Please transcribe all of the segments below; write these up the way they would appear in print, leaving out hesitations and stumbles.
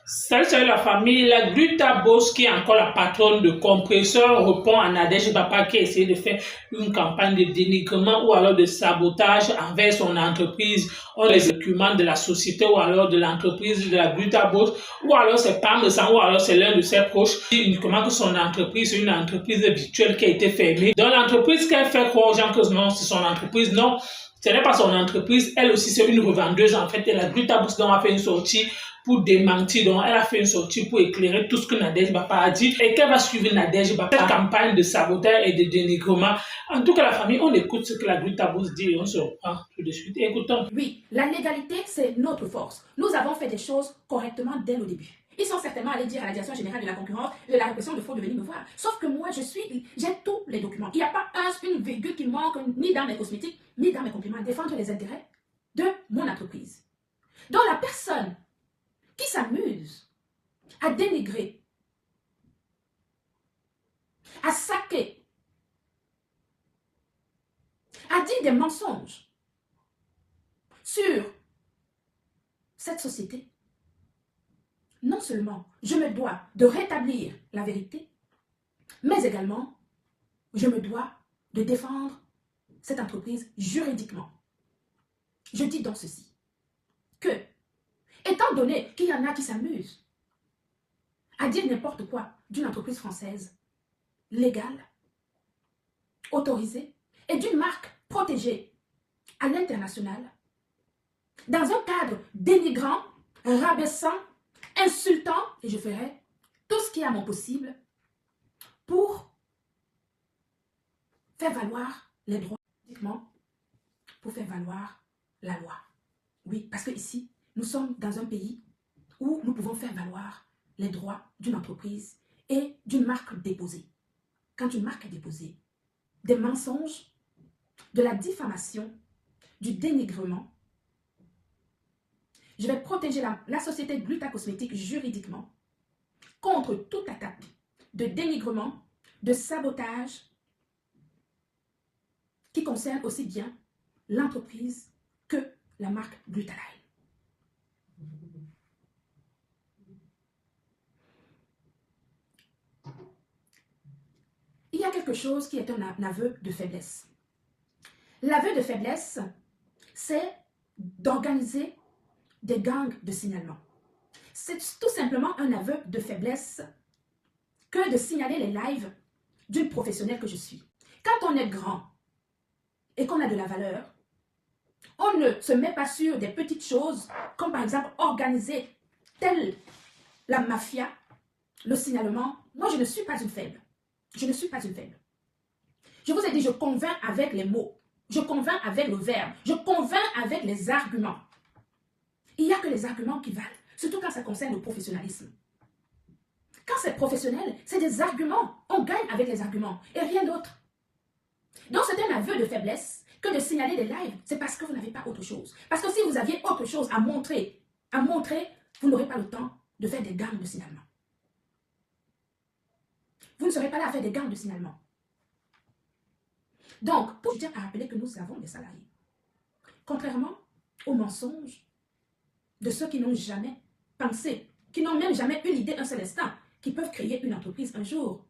Salut la famille, la Gluta Boss qui est encore la patronne de compresseur répond à Nadège Bapa qui essaie de faire une campagne de dénigrement ou alors de sabotage envers son entreprise ou les documents de la société ou alors de l'entreprise de la Gluta Boss ou alors c'est Parmesan ou alors c'est l'un de ses proches qui dit uniquement que son entreprise est une entreprise virtuelle qui a été fermée. Dans l'entreprise qu'elle fait croire aux gens que non, c'est son entreprise, non. Ce n'est pas son entreprise, elle aussi c'est une revendeuse en fait et la Gluta Boss dont a fait une sortie pour démentir. Donc, elle a fait une sortie pour éclairer tout ce que Nadège Bapa a dit et qu'elle va suivre Nadège Bapa. Cette campagne de sabotage et de dénigrement. En tout cas, la famille, on écoute ce que la Gluta Boss dit et on se reprend tout de suite. Écoutons. Oui, la légalité, c'est notre force. Nous avons fait des choses correctement dès le début. Ils sont certainement allés dire à la direction générale de la concurrence, de la répression de fraude de venir me voir. Sauf que moi, j'ai tous les documents. Il n'y a pas une virgule qui manque ni dans mes cosmétiques, ni dans mes compliments à défendre les intérêts de mon entreprise. Donc la personne qui s'amuse à dénigrer, à saquer, à dire des mensonges sur cette société, non seulement je me dois de rétablir la vérité, mais également je me dois de défendre cette entreprise juridiquement. Je dis donc ceci, que étant donné qu'il y en a qui s'amusent à dire n'importe quoi d'une entreprise française légale, autorisée et d'une marque protégée à l'international, dans un cadre dénigrant, rabaissant, insultant, et je ferai tout ce qui est à mon possible pour faire valoir les droits, pour faire valoir la loi. Oui, parce que ici, nous sommes dans un pays où nous pouvons faire valoir les droits d'une entreprise et d'une marque déposée. Quand une marque est déposée, des mensonges, de la diffamation, du dénigrement, je vais protéger la société Gluta Cosmétique juridiquement contre toute attaque de dénigrement, de sabotage qui concerne aussi bien l'entreprise que la marque Glutaline. Il y a quelque chose qui est un aveu de faiblesse. L'aveu de faiblesse, c'est d'organiser des gangs de signalement. C'est tout simplement un aveu de faiblesse que de signaler les lives d'une professionnelle que je suis. Quand on est grand et qu'on a de la valeur, on ne se met pas sur des petites choses, comme par exemple organiser telle la mafia, le signalement. Moi, je ne suis pas une faible. Je ne suis pas une faible. Je vous ai dit, je convainc avec les mots. Je convainc avec le verbe. Je convainc avec les arguments. Il n'y a que les arguments qui valent, surtout quand ça concerne le professionnalisme. Quand c'est professionnel, c'est des arguments. On gagne avec les arguments et rien d'autre. Donc, c'est un aveu de faiblesse que de signaler des lives. C'est parce que vous n'avez pas autre chose. Parce que si vous aviez autre chose à montrer, vous n'aurez pas le temps de faire des gangs de signalement. Vous ne serez pas là à faire des gangs de signalement. Donc, je tiens à rappeler que nous avons des salariés. Contrairement aux mensonges de ceux qui n'ont jamais pensé, qui n'ont même jamais eu l'idée un seul instant, qui peuvent créer une entreprise un jour.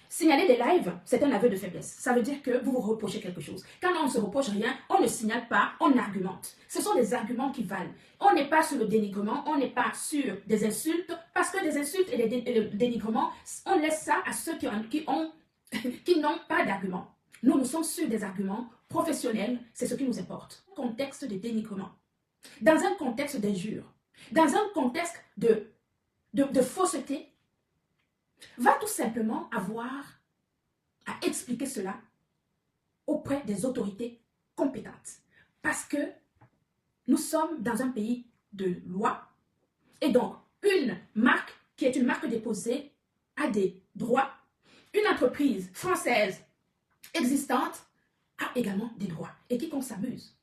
Signaler des lives, c'est un aveu de faiblesse. Ça veut dire que vous vous reprochez quelque chose. Quand on ne se reproche rien, on ne signale pas, on argumente. Ce sont des arguments qui valent. On n'est pas sur le dénigrement, on n'est pas sur des insultes, parce que des insultes et le dénigrement, on laisse ça à ceux qui n'ont pas d'arguments. Nous sommes sur des arguments professionnels, c'est ce qui nous importe. Contexte de dénigrement, dans un contexte d'injure, dans un contexte de fausseté, va tout simplement avoir à expliquer cela auprès des autorités compétentes. Parce que nous sommes dans un pays de loi et donc une marque qui est une marque déposée a des droits. Une entreprise française existante a également des droits. Et quiconque s'amuse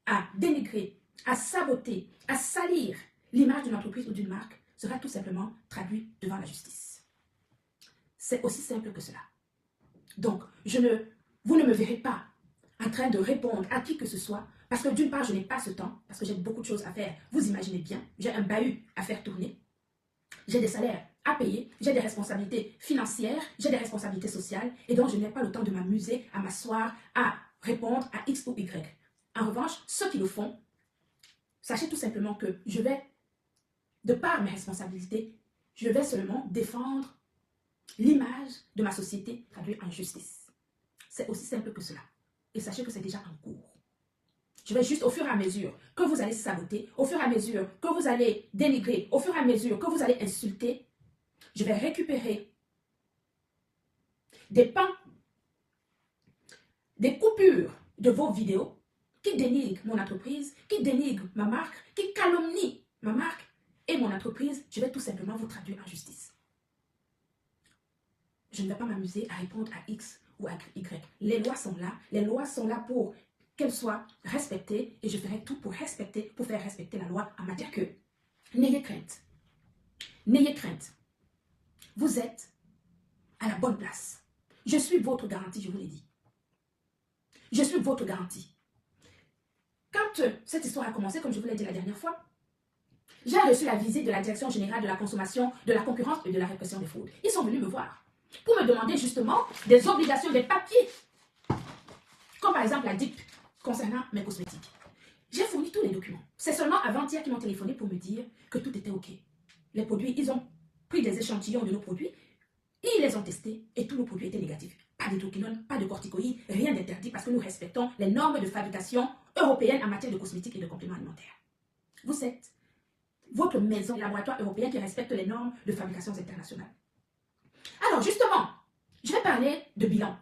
à dénigrer, à saboter, à salir l'image d'une entreprise ou d'une marque sera tout simplement traduit devant la justice. C'est aussi simple que cela. Donc, vous ne me verrez pas en train de répondre à qui que ce soit, parce que d'une part, je n'ai pas ce temps, parce que j'ai beaucoup de choses à faire. Vous imaginez bien, j'ai un bahut à faire tourner. j'ai des salaires à payer, j'ai des responsabilités financières, j'ai des responsabilités sociales, et donc je n'ai pas le temps de m'amuser, à m'asseoir, à répondre à X ou Y. En revanche, ceux qui le font, sachez tout simplement que je vais, de par mes responsabilités, je vais seulement défendre l'image de ma société traduite en justice. C'est aussi simple que cela. Et sachez que c'est déjà en cours. Je vais juste, au fur et à mesure que vous allez saboter, au fur et à mesure que vous allez dénigrer, au fur et à mesure que vous allez insulter, je vais récupérer des pans, des coupures de vos vidéos qui dénigrent mon entreprise, qui dénigrent ma marque, qui calomnient ma marque et mon entreprise. Je vais tout simplement vous traduire en justice. Je ne vais pas m'amuser à répondre à X ou à Y. Les lois sont là pour qu'elles soient respectées et je ferai tout pour faire respecter la loi en matière que n'ayez crainte. N'ayez crainte. Vous êtes à la bonne place. Je suis votre garantie, je vous l'ai dit. Je suis votre garantie. Quand cette histoire a commencé, comme je vous l'ai dit la dernière fois, j'ai reçu la visite de la Direction générale de la consommation, de la concurrence et de la répression des fraudes. Ils sont venus me voir pour me demander justement des obligations, des papiers, comme par exemple la DIP concernant mes cosmétiques. J'ai fourni tous les documents. C'est seulement avant-hier qu'ils m'ont téléphoné pour me dire que tout était OK. Les produits, ils ont pris des échantillons de nos produits, ils les ont testés et tous nos produits étaient négatifs. Pas d'hydroquinone, pas de corticoïdes, rien d'interdit parce que nous respectons les normes de fabrication européennes en matière de cosmétiques et de compléments alimentaires. Vous êtes votre maison, laboratoire européen qui respecte les normes de fabrication internationales. Alors justement, je vais parler de bilan.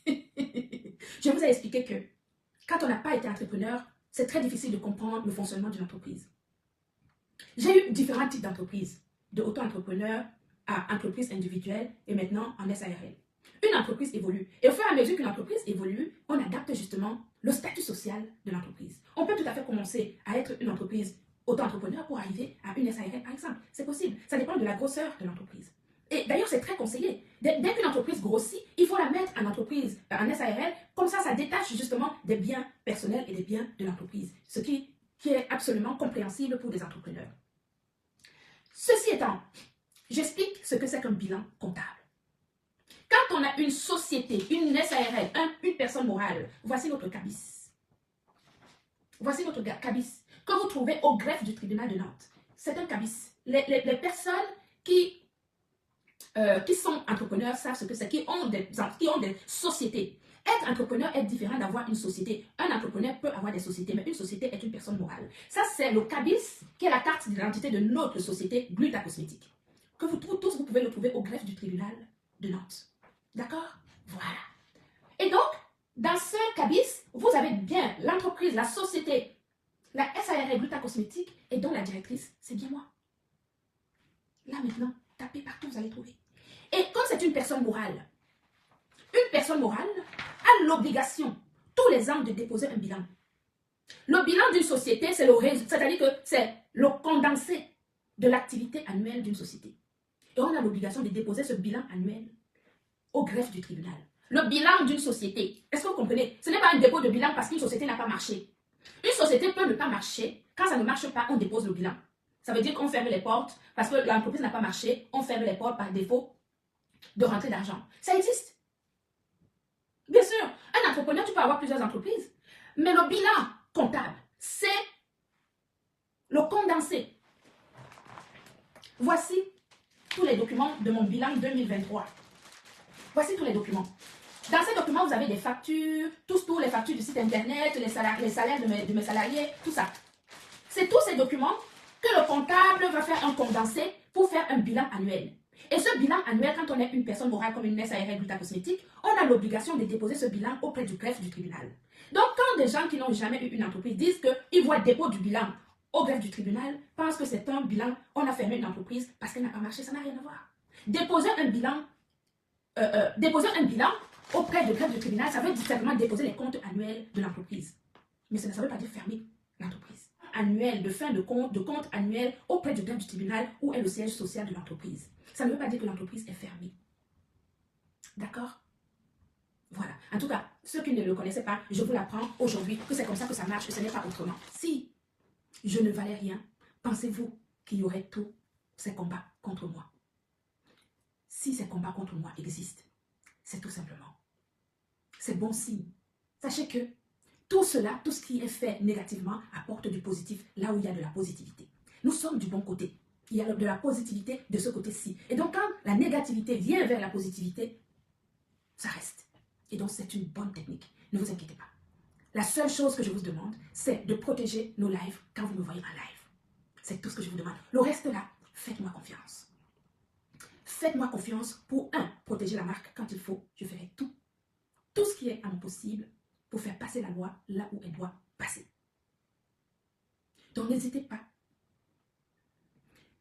Je vous ai expliqué que quand on n'a pas été entrepreneur, c'est très difficile de comprendre le fonctionnement d'une entreprise. J'ai eu différents types d'entreprises, de auto-entrepreneur à entreprise individuelle et maintenant en SARL. Une entreprise évolue. Et au fur et à mesure qu'une entreprise évolue, on adapte justement le statut social de l'entreprise. On peut tout à fait commencer à être une entreprise auto-entrepreneur pour arriver à une SARL par exemple. C'est possible. Ça dépend de la grosseur de l'entreprise. Et d'ailleurs, c'est très conseillé. Dès qu'une entreprise grossit, il faut la mettre en entreprise, en SARL. Comme ça détache justement des biens personnels et des biens de l'entreprise. Ce qui est absolument compréhensible pour des entrepreneurs. Ceci étant, j'explique ce que c'est qu'un bilan comptable. Quand on a une société, une SARL, une personne morale, voici notre cabis. Voici notre cabis que vous trouvez au greffe du tribunal de Nantes. C'est un cabis. Les personnes qui sont entrepreneurs savent ce que c'est, qui ont des sociétés. Être entrepreneur est différent d'avoir une société. Un entrepreneur peut avoir des sociétés, mais une société est une personne morale. Ça, c'est le cabis, qui est la carte d'identité de notre société Gluta Cosmétique. Que vous tous, vous pouvez le trouver au greffe du tribunal de Nantes. D'accord? Voilà. Et donc, dans ce cabis, vous avez bien l'entreprise, la société, la SARL Gluta Cosmétique, et dont la directrice, c'est bien moi. Là maintenant, tapez partout, vous allez trouver. Et comme c'est une personne morale a l'obligation, tous les ans, de déposer un bilan. Le bilan d'une société, c'est le résultat, c'est-à-dire que c'est le condensé de l'activité annuelle d'une société. Et on a l'obligation de déposer ce bilan annuel au greffe du tribunal. Le bilan d'une société, est-ce que vous comprenez? Ce n'est pas un dépôt de bilan parce qu'une société n'a pas marché. Une société peut ne pas marcher. Quand ça ne marche pas, on dépose le bilan. Ça veut dire qu'on ferme les portes parce que l'entreprise n'a pas marché. On ferme les portes par défaut de rentrée d'argent. Ça existe. Bien sûr, un entrepreneur, tu peux avoir plusieurs entreprises. Mais le bilan comptable, c'est le condensé. Voici tous les documents de mon bilan 2023. Voici tous les documents. Dans ces documents, vous avez des factures, tous les factures du site internet, les salaires de mes salariés, tout ça. C'est tous ces documents que le comptable va faire un condensé pour faire un bilan annuel. Et ce bilan annuel, quand on est une personne morale comme une SARL Gluta Cosmétique, on a l'obligation de déposer ce bilan auprès du greffe du tribunal. Donc, quand des gens qui n'ont jamais eu une entreprise disent qu'ils voient le dépôt du bilan au greffe du tribunal, pensent que c'est un bilan, on a fermé une entreprise parce qu'elle n'a pas marché, ça n'a rien à voir. Déposer un bilan auprès du greffe du tribunal, ça veut dire simplement déposer les comptes annuels de l'entreprise. Mais ça ne veut pas dire fermer l'entreprise. Annuel, de fin de compte annuel auprès du greffe du tribunal où est le siège social de l'entreprise. Ça ne veut pas dire que l'entreprise est fermée. D'accord? Voilà. En tout cas, ceux qui ne le connaissaient pas, je vous l'apprends aujourd'hui que c'est comme ça que ça marche, que ce n'est pas autrement. Si je ne valais rien, pensez-vous qu'il y aurait tout ces combats contre moi. Si ces combats contre moi existent, c'est tout simplement, c'est bon signe. Sachez que tout cela, tout ce qui est fait négativement, apporte du positif là où il y a de la positivité. Nous sommes du bon côté. Il y a de la positivité de ce côté-ci. Et donc, quand la négativité vient vers la positivité, ça reste. Et donc, c'est une bonne technique. Ne vous inquiétez pas. La seule chose que je vous demande, c'est de protéger nos lives quand vous me voyez en live. C'est tout ce que je vous demande. Le reste là, faites-moi confiance. Faites-moi confiance pour, protéger la marque quand il faut. Je ferai tout ce qui est à mon possible pour faire passer la loi là où elle doit passer. Donc, n'hésitez pas.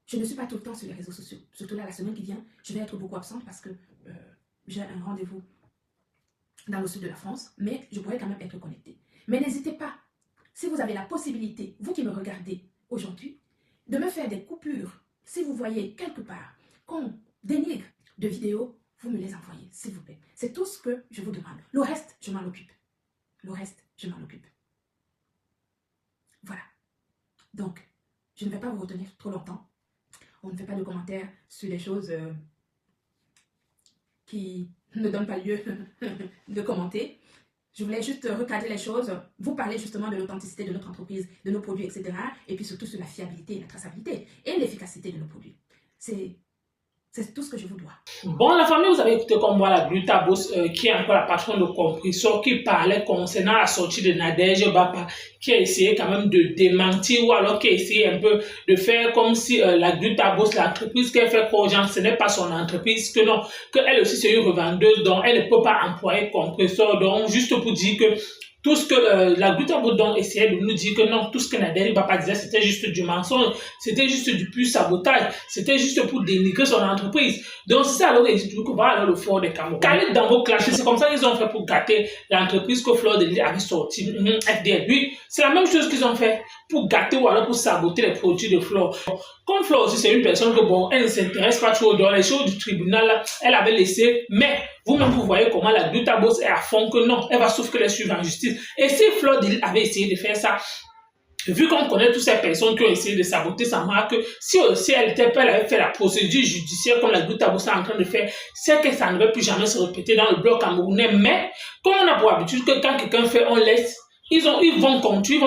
Je ne suis pas tout le temps sur les réseaux sociaux. Surtout là, la semaine qui vient, je vais être beaucoup absente parce que j'ai un rendez-vous dans le sud de la France, mais je pourrais quand même être connectée. Mais n'hésitez pas, si vous avez la possibilité, vous qui me regardez aujourd'hui, de me faire des coupures. Si vous voyez quelque part qu'on dénigre de vidéos, vous me les envoyez, s'il vous plaît. C'est tout ce que je vous demande. Le reste, je m'en occupe. Le reste, je m'en occupe. Voilà. Donc, je ne vais pas vous retenir trop longtemps. On ne fait pas de commentaires sur les choses qui ne donnent pas lieu de commenter. Je voulais juste recadrer les choses, vous parler justement de l'authenticité de notre entreprise, de nos produits, etc. Et puis surtout sur la fiabilité, la traçabilité et l'efficacité de nos produits. C'est tout ce que je vous dois. Bon, la famille, vous avez écouté comme moi la Glutabos, qui est encore la patronne de compresseur, qui parlait concernant la sortie de Nadège Bapa, qui a essayé quand même de démentir, ou alors qui a essayé un peu de faire comme si la Glutabos, l'entreprise qu'elle fait pour les gens, ce n'est pas son entreprise, que non, qu'elle aussi c'est une revendeuse, donc elle ne peut pas employer compresseur, donc juste pour dire que tout ce que la Glutabos essayait de nous dire que non, tout ce que Nadège Bapa disait, c'était juste du mensonge, c'était juste du pur sabotage, c'était juste pour dénigrer son entreprise. Donc c'est ça alors ils disent que voilà le Fleur de Cameroun. Calez dans vos classes, c'est comme ça qu'ils ont fait pour gâter l'entreprise que Fleur de Lys avait sorti, FDL. Oui, c'est la même chose qu'ils ont fait pour gâter ou alors pour saboter les produits de Fleur. Comme Fleur aussi, c'est une personne que bon, elle ne s'intéresse pas trop dans les choses du tribunal, là, elle avait laissé, mais vous-même vous voyez comment la Glutabos est à fond que non, elle va sauf que les suivre en justice. Et si Fleur de Lys avait essayé de faire ça, vu qu'on connaît toutes ces personnes qui ont essayé de saboter sa marque, si aussi elle avait fait la procédure judiciaire comme la Glutabos est en train de faire, c'est que ça ne va plus jamais se répéter dans le bloc camerounais. Mais comme on a pour habitude que quand quelqu'un fait, on laisse, ils vont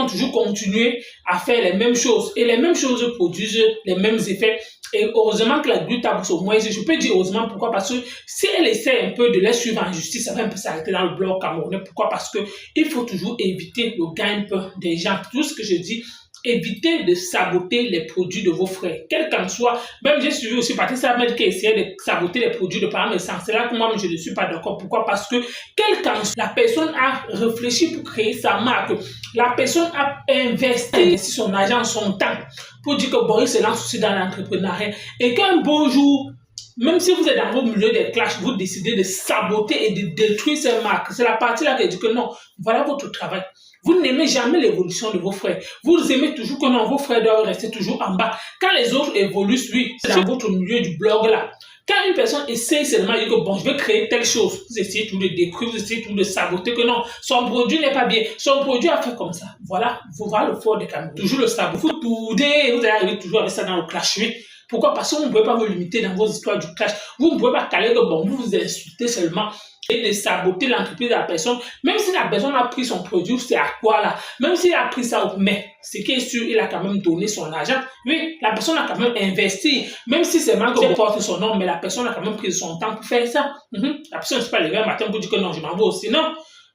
toujours continuer à faire les mêmes choses. Et les mêmes choses produisent les mêmes effets. Et heureusement que la Glutabos, au moins, je peux dire heureusement, pourquoi? Parce que si elle essaie un peu de les suivre en justice, ça va un peu s'arrêter dans le bloc camerounais. Pourquoi? Parce que il faut toujours éviter le gain-pain des gens. Tout ce que je dis, évitez de saboter les produits de vos frères, quel qu'en soit. Même j'ai suivi aussi Patrice Ahmed qui essayait de saboter les produits de Parme Essence. C'est là que moi, je ne suis pas d'accord. Pourquoi? Parce que quel qu'en soit, la personne a réfléchi pour créer sa marque. La personne a investi son argent, son temps pour dire que bon, il se lance aussi dans l'entrepreneuriat. Et qu'un beau jour, même si vous êtes dans vos milieux des clashs, vous décidez de saboter et de détruire ces marques. C'est la partie là qui dit que non, voilà votre travail. Vous n'aimez jamais l'évolution de vos frères. Vous aimez toujours que non, vos frères doivent rester toujours en bas. Quand les autres évoluent, oui, c'est dans votre milieu du blog là. Quand une personne essaie seulement de dire que bon, je vais créer telle chose, vous essayez tout de détruire, vous essayez tout de saboter, que non, son produit n'est pas bien. Son produit a fait comme ça. Voilà, vous voyez le Fleur de Cameroun. Toujours le saboter. Vous tournez, vous allez arriver toujours avec ça dans le clash. Oui. Pourquoi? Parce que vous ne pouvez pas vous limiter dans vos histoires du clash. Vous ne pouvez pas caler que bon, vous vous insultez seulement et de saboter l'entreprise de la personne. Même si la personne a pris son produit, c'est à quoi là? Même s'il a pris ça, mais ce qui est sûr, il a quand même donné son argent. Oui, la personne a quand même investi. Même si c'est mal que porte son nom, mais la personne a quand même pris son temps pour faire ça. La personne ne s'est pas levée un matin pour dire que non, je m'en vais aussi. Non.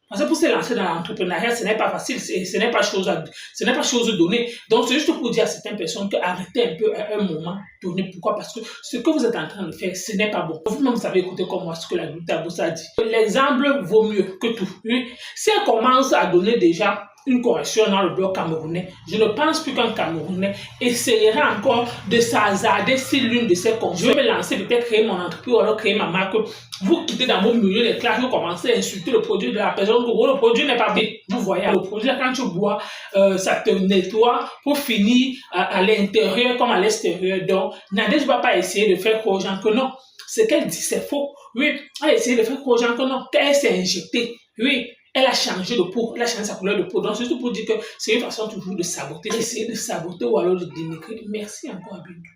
Parce que pour se lancer dans l'entrepreneuriat, ce n'est pas facile, ce n'est pas chose donnée. Donc, c'est juste pour dire à certaines personnes qu'arrêtez un peu à un moment donné. Pourquoi? Parce que ce que vous êtes en train de faire, ce n'est pas bon. Vous-même, vous avez écouté comme moi ce que la Glutabos a dit. L'exemple vaut mieux que tout. Oui. Si elle commence à donner déjà une correction dans le bloc camerounais, je ne pense plus qu'un Camerounais essayera encore de s'hasarder si l'une de ses cons. Je vais me lancer, peut-être créer mon entreprise ou alors créer ma marque. Vous quittez dans vos milieux les classes, vous commencez à insulter le produit de la personne. Le produit n'est pas bien. Vous voyez, le produit, quand tu bois, ça te nettoie pour finir à l'intérieur comme à l'extérieur. Donc, Nadège ne va pas essayer de faire croire aux gens que non. Ce qu'elle dit, c'est faux. Oui, elle a essayé de faire croire aux gens que non, qu'elle s'est injectée. Oui. Elle a changé de peau, elle a changé sa couleur de peau. Donc, c'est juste pour dire que c'est une façon toujours de saboter, d'essayer de saboter ou alors de dénigrer. Merci encore à bientôt.